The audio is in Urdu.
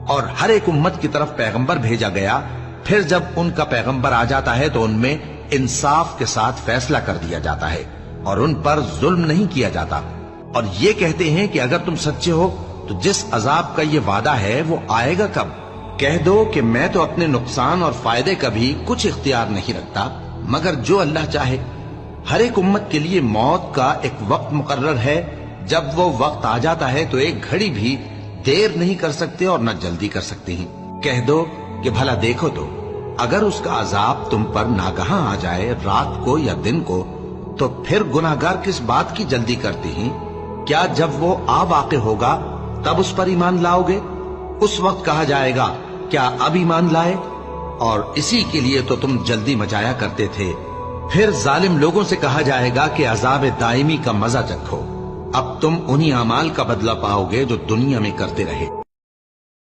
اور ہر ایک امت کی طرف پیغمبر بھیجا گیا، پھر جب ان کا پیغمبر آ جاتا ہے تو ان میں انصاف کے ساتھ فیصلہ کر دیا جاتا ہے اور ان پر ظلم نہیں کیا جاتا، اور یہ کہتے ہیں کہ اگر تم سچے ہو تو جس عذاب کا یہ وعدہ ہے وہ آئے گا کب؟ کہہ دو کہ میں تو اپنے نقصان اور فائدے کا بھی کچھ اختیار نہیں رکھتا مگر جو اللہ چاہے۔ ہر ایک امت کے لیے موت کا ایک وقت مقرر ہے، جب وہ وقت آ جاتا ہے تو ایک گھڑی بھی دیر نہیں کر سکتے اور نہ جلدی کر سکتے ہیں۔ کہہ دو کہ بھلا دیکھو تو اگر اس کا عذاب تم پر ناگہاں آ جائے رات کو یا دن کو تو پھر گناہگار کس بات کی جلدی کرتے ہیں؟ کیا جب وہ آ واقع ہوگا تب اس پر ایمان لاؤ گے؟ اس وقت کہا جائے گا کیا اب ایمان لائے؟ اور اسی کے لیے تو تم جلدی مچایا کرتے تھے۔ پھر ظالم لوگوں سے کہا جائے گا کہ عذاب دائمی کا مزہ چکھو، اب تم انہی اعمال کا بدلہ پاؤ گے جو دنیا میں کرتے رہے۔